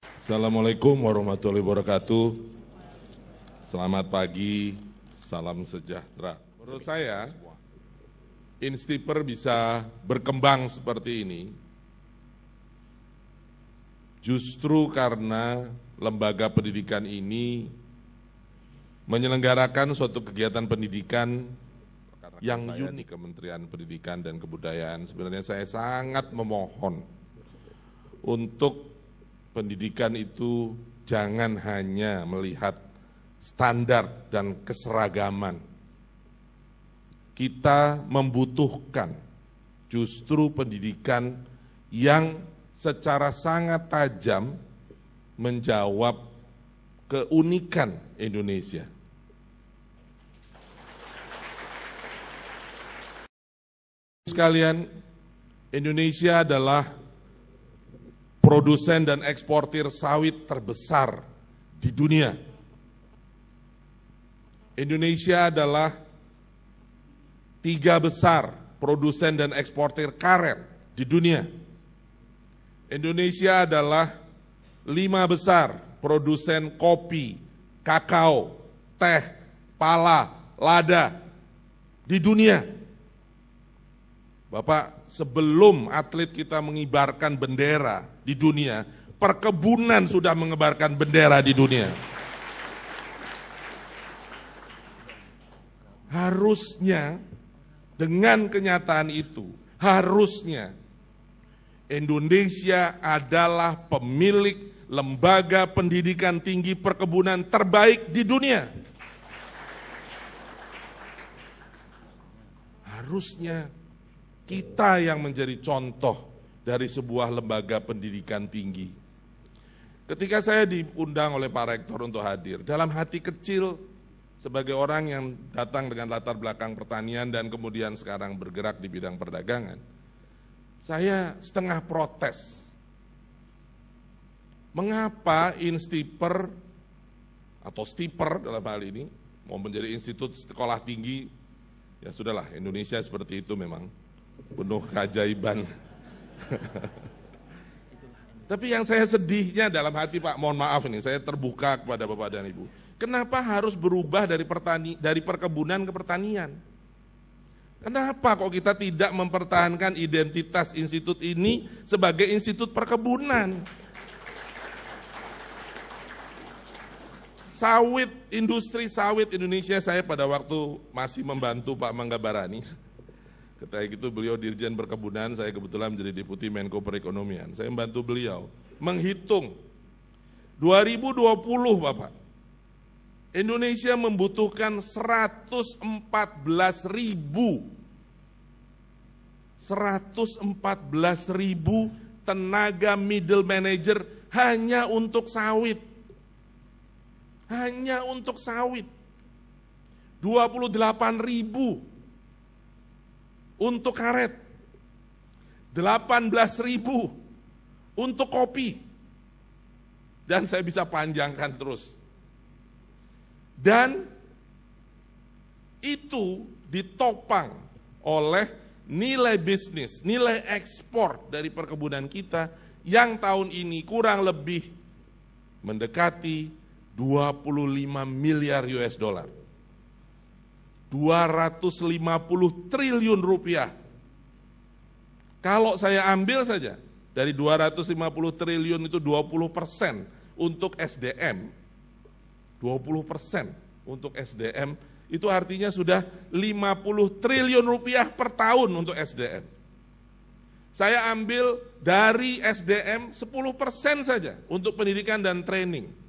Assalamualaikum warahmatullahi wabarakatuh. Selamat pagi, salam sejahtera. Menurut saya, Instiper bisa berkembang seperti ini justru karena lembaga pendidikan ini menyelenggarakan suatu kegiatan pendidikan yang unik. Kementerian Pendidikan dan Kebudayaan, sebenarnya saya sangat memohon untuk pendidikan itu jangan hanya melihat standar dan keseragaman. Kita membutuhkan justru pendidikan yang secara sangat tajam menjawab keunikan Indonesia. Sekalian, Indonesia adalah produsen dan eksportir sawit terbesar di dunia. Indonesia adalah 3 besar produsen dan eksportir karet di dunia. Indonesia adalah 5 besar produsen kopi, kakao, teh, pala, lada di dunia. Bapak, sebelum atlet kita mengibarkan bendera di dunia, perkebunan sudah mengibarkan bendera di dunia. Harusnya dengan kenyataan itu, harusnya Indonesia adalah pemilik lembaga pendidikan tinggi perkebunan terbaik di dunia. Harusnya kita yang menjadi contoh dari sebuah lembaga pendidikan tinggi. Ketika saya diundang oleh Pak Rektor untuk hadir, dalam hati kecil sebagai orang yang datang dengan latar belakang pertanian dan kemudian sekarang bergerak di bidang perdagangan, saya setengah protes. Mengapa Instiper atau Stiper dalam hal ini mau menjadi institut sekolah tinggi, ya sudahlah, Indonesia seperti itu memang, penuh keajaiban. Tapi yang saya sedihnya dalam hati, Pak, mohon maaf ini, saya terbuka kepada Bapak dan Ibu. Kenapa harus berubah dari perkebunan ke pertanian? Kenapa kok kita tidak mempertahankan identitas institut ini sebagai institut perkebunan? Sawit, industri sawit Indonesia, saya pada waktu masih membantu Pak Mangga Barani. Ketika itu beliau Dirjen Perkebunan, saya kebetulan menjadi Deputi Menko Perekonomian. Saya membantu beliau menghitung 2020, Bapak, Indonesia membutuhkan 114.000 tenaga middle manager hanya untuk sawit. Hanya untuk sawit. 28.000 untuk karet, 18.000 untuk kopi, dan saya bisa panjangkan terus. Dan itu ditopang oleh nilai bisnis, nilai ekspor dari perkebunan kita yang tahun ini kurang lebih mendekati 25 miliar US dollar. 250 triliun rupiah. Kalau saya ambil saja, dari 250 triliun itu 20% untuk SDM, 20% untuk SDM, itu artinya sudah 50 triliun rupiah per tahun untuk SDM. Saya ambil dari SDM 10% saja untuk pendidikan dan training.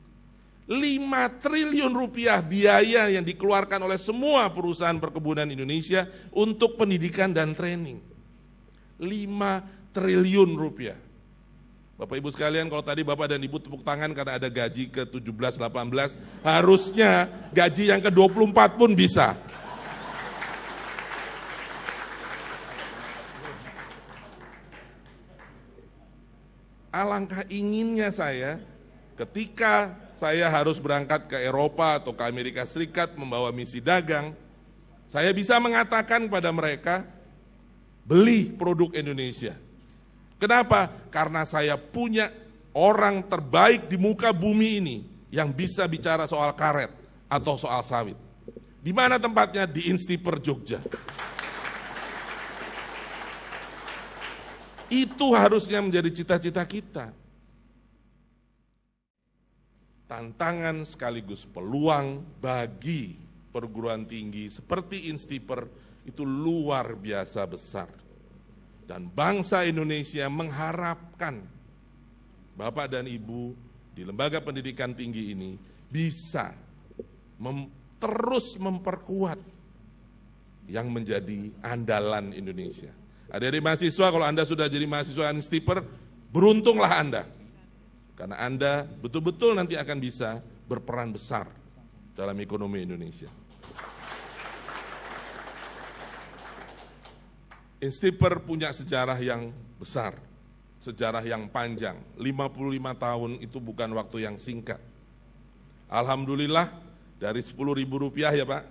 5 triliun rupiah biaya yang dikeluarkan oleh semua perusahaan perkebunan Indonesia untuk pendidikan dan training. 5 triliun rupiah. Bapak Ibu sekalian, kalau tadi Bapak dan Ibu tepuk tangan karena ada gaji ke-17, 18, harusnya gaji yang ke-24 pun bisa. Alangkah inginnya saya ketika saya harus berangkat ke Eropa atau ke Amerika Serikat membawa misi dagang, saya bisa mengatakan kepada mereka, beli produk Indonesia. Kenapa? Karena saya punya orang terbaik di muka bumi ini yang bisa bicara soal karet atau soal sawit. Di mana tempatnya? Di Instiper Jogja. Itu harusnya menjadi cita-cita kita. Tantangan sekaligus peluang bagi perguruan tinggi seperti Instiper itu luar biasa besar. Dan bangsa Indonesia mengharapkan Bapak dan Ibu di lembaga pendidikan tinggi ini bisa terus memperkuat yang menjadi andalan Indonesia. Adik-adik mahasiswa, kalau Anda sudah jadi mahasiswa Instiper, beruntunglah Anda. Karena Anda betul-betul nanti akan bisa berperan besar dalam ekonomi Indonesia. Instiper punya sejarah yang besar, sejarah yang panjang. 55 tahun itu bukan waktu yang singkat. Alhamdulillah dari Rp10.000 ya Pak,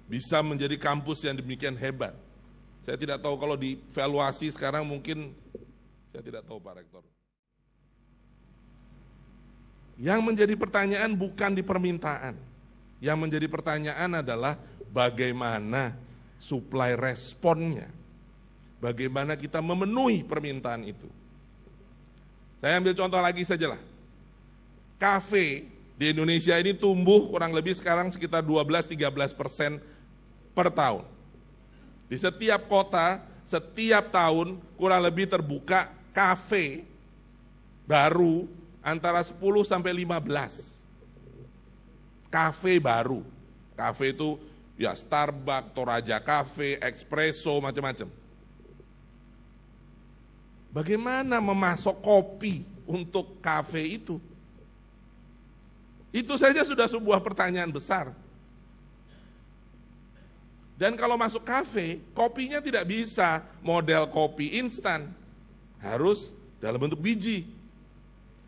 bisa menjadi kampus yang demikian hebat. Saya tidak tahu kalau divaluasi sekarang mungkin, saya tidak tahu Pak Rektor. Yang menjadi pertanyaan bukan di permintaan. Yang menjadi pertanyaan adalah bagaimana supply responnya. Bagaimana kita memenuhi permintaan itu. Saya ambil contoh lagi sajalah. Kafe di Indonesia ini tumbuh kurang lebih sekarang sekitar 12-13% per tahun. Di setiap kota, setiap tahun kurang lebih terbuka kafe baru antara 10 sampai 15. Kafe baru. Kafe itu ya Starbucks, Toraja Cafe, Espresso, macam-macam. Bagaimana memasok kopi untuk kafe itu? Itu saja sudah sebuah pertanyaan besar. Dan kalau masuk kafe, kopinya tidak bisa model kopi instan. Harus dalam bentuk biji.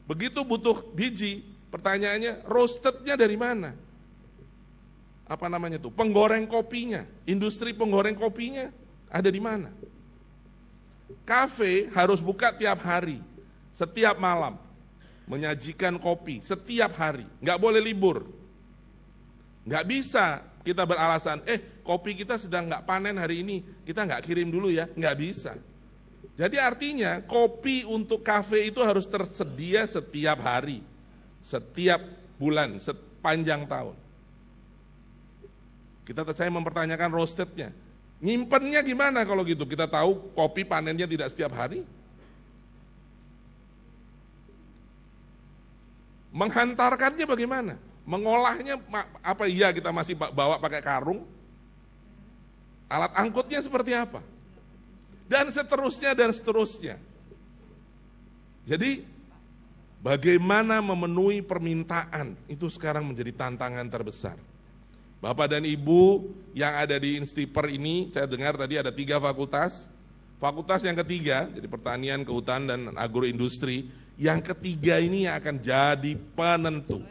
Begitu butuh biji, pertanyaannya roastednya dari mana? Apa namanya tuh? Penggoreng kopinya, industri penggoreng kopinya ada di mana? Kafe harus buka tiap hari, setiap malam, menyajikan kopi setiap hari, nggak boleh libur. Nggak bisa kita beralasan, kopi kita sedang nggak panen hari ini, kita nggak kirim dulu ya, nggak bisa. Jadi artinya kopi untuk kafe itu harus tersedia setiap hari, setiap bulan, sepanjang tahun. Saya mempertanyakan roastednya. Nyimpennya gimana kalau gitu? Kita tahu kopi panennya tidak setiap hari. Menghantarkannya bagaimana? Mengolahnya apa iya kita masih bawa pakai karung? Alat angkutnya seperti apa? Dan seterusnya dan seterusnya. Jadi bagaimana memenuhi permintaan itu sekarang menjadi tantangan terbesar. Bapak dan Ibu yang ada di Instiper ini, saya dengar tadi ada 3 fakultas. Fakultas yang ketiga, jadi pertanian, kehutanan, dan agroindustri. Yang ketiga ini yang akan jadi penentu.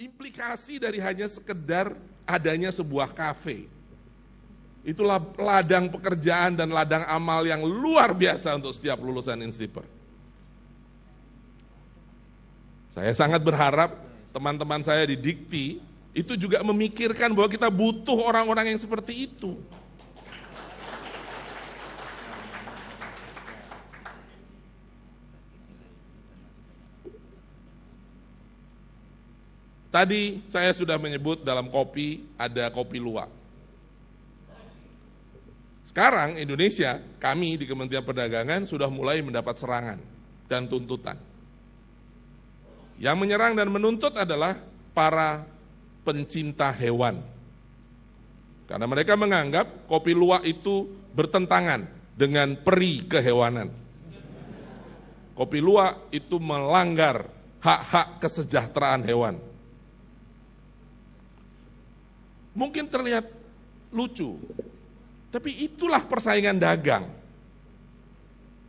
Implikasi dari hanya sekedar adanya sebuah kafe. Itulah ladang pekerjaan dan ladang amal yang luar biasa untuk setiap lulusan Instiper. Saya sangat berharap teman-teman saya di Dikti itu juga memikirkan bahwa kita butuh orang-orang yang seperti itu. Tadi saya sudah menyebut dalam kopi ada kopi luwak. Sekarang Indonesia, kami di Kementerian Perdagangan sudah mulai mendapat serangan dan tuntutan. Yang menyerang dan menuntut adalah para pencinta hewan. Karena mereka menganggap kopi luwak itu bertentangan dengan peri kehewanan. Kopi luwak itu melanggar hak-hak kesejahteraan hewan. Mungkin terlihat lucu, tapi itulah persaingan dagang.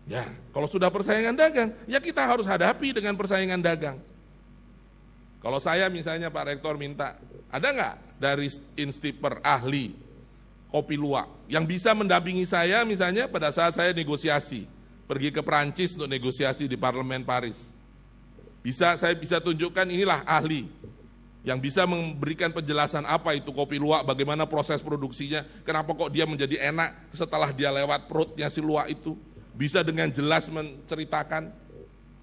Ya, kalau sudah persaingan dagang, ya kita harus hadapi dengan persaingan dagang. Kalau saya misalnya Pak Rektor minta, ada nggak dari Instiper ahli kopi luwak. Yang bisa mendampingi saya misalnya pada saat saya negosiasi, pergi ke Perancis untuk negosiasi di Parlemen Paris. Saya bisa tunjukkan inilah ahli yang bisa memberikan penjelasan apa itu kopi luwak, bagaimana proses produksinya, kenapa kok dia menjadi enak setelah dia lewat perutnya si luwak itu. Bisa dengan jelas menceritakan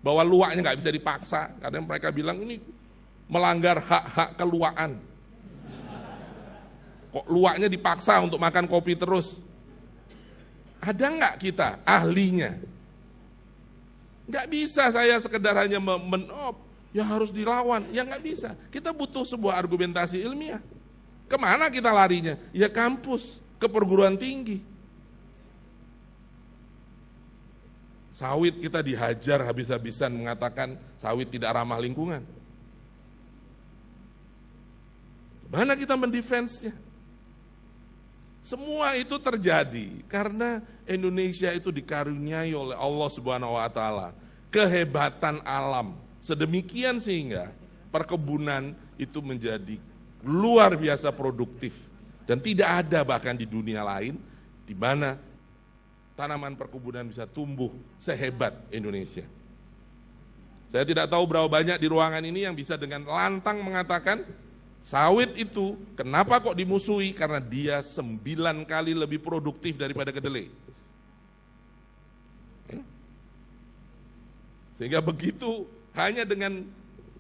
bahwa luwaknya nggak bisa dipaksa, karena mereka bilang ini melanggar hak-hak keluakan. Kok luwaknya dipaksa untuk makan kopi terus? Ada nggak kita ahlinya? Nggak bisa saya sekedar hanya ya harus dilawan, ya nggak bisa. Kita butuh sebuah argumentasi ilmiah. Kemana kita larinya? Ya kampus, ke perguruan tinggi. Sawit kita dihajar habis-habisan mengatakan sawit tidak ramah lingkungan. Mana kita mendefensnya? Semua itu terjadi karena Indonesia itu dikaruniai oleh Allah Subhanahu wa taala kehebatan alam sedemikian sehingga perkebunan itu menjadi luar biasa produktif dan tidak ada bahkan di dunia lain di mana tanaman perkebunan bisa tumbuh sehebat Indonesia. Saya tidak tahu berapa banyak di ruangan ini yang bisa dengan lantang mengatakan sawit itu kenapa kok dimusuhi? Karena dia 9 kali lebih produktif daripada kedelai. Sehingga begitu hanya dengan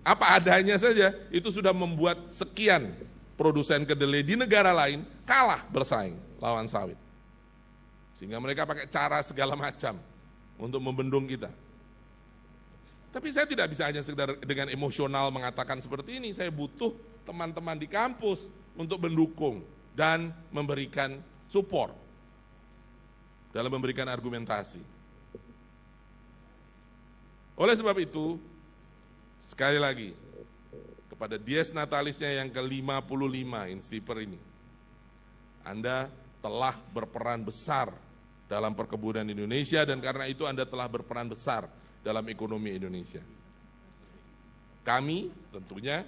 apa adanya saja itu sudah membuat sekian produsen kedelai di negara lain kalah bersaing lawan sawit. Sehingga mereka pakai cara segala macam untuk membendung kita. Tapi saya tidak bisa hanya sekedar dengan emosional mengatakan seperti ini, saya butuh teman-teman di kampus untuk mendukung dan memberikan support dalam memberikan argumentasi. Oleh sebab itu, sekali lagi, kepada Dies Natalisnya yang ke-55 Instiper ini, Anda telah berperan besar dalam perkebunan Indonesia dan karena itu Anda telah berperan besar dalam ekonomi Indonesia. Kami tentunya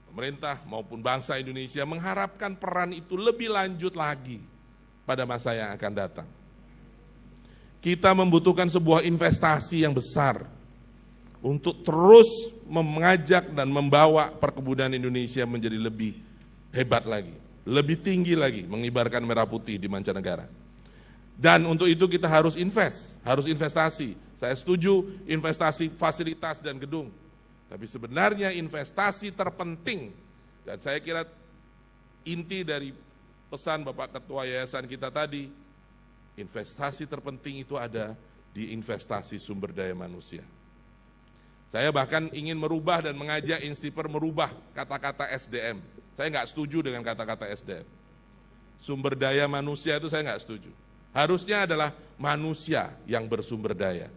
pemerintah maupun bangsa Indonesia mengharapkan peran itu lebih lanjut lagi pada masa yang akan datang. Kita membutuhkan sebuah investasi yang besar untuk terus mengajak dan membawa perkebunan Indonesia menjadi lebih hebat lagi, lebih tinggi lagi, mengibarkan merah putih di mancanegara. Dan untuk itu kita harus investasi. Saya setuju investasi fasilitas dan gedung. Tapi sebenarnya investasi terpenting, dan saya kira inti dari pesan Bapak Ketua Yayasan kita tadi, investasi terpenting itu ada di investasi sumber daya manusia. Saya bahkan ingin merubah dan mengajak Instiper merubah kata-kata SDM. Saya nggak setuju dengan kata-kata SDM. Sumber daya manusia itu saya nggak setuju. Harusnya adalah manusia yang bersumber daya.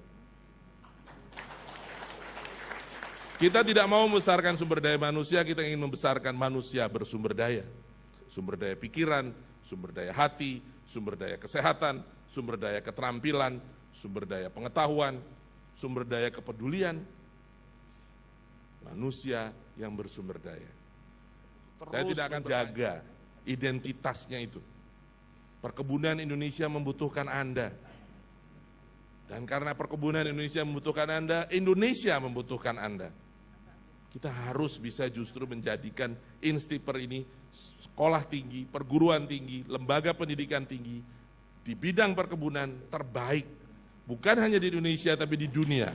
Kita tidak mau membesarkan sumber daya manusia, kita ingin membesarkan manusia bersumber daya. Sumber daya pikiran, sumber daya hati, sumber daya kesehatan, sumber daya keterampilan, sumber daya pengetahuan, sumber daya kepedulian. Manusia yang bersumber daya. Saya tidak akan jaga identitasnya itu. Perkebunan Indonesia membutuhkan Anda. Dan karena perkebunan Indonesia membutuhkan Anda, Indonesia membutuhkan Anda. Kita harus bisa justru menjadikan Instiper ini sekolah tinggi, perguruan tinggi, lembaga pendidikan tinggi di bidang perkebunan terbaik. Bukan hanya di Indonesia tapi di dunia.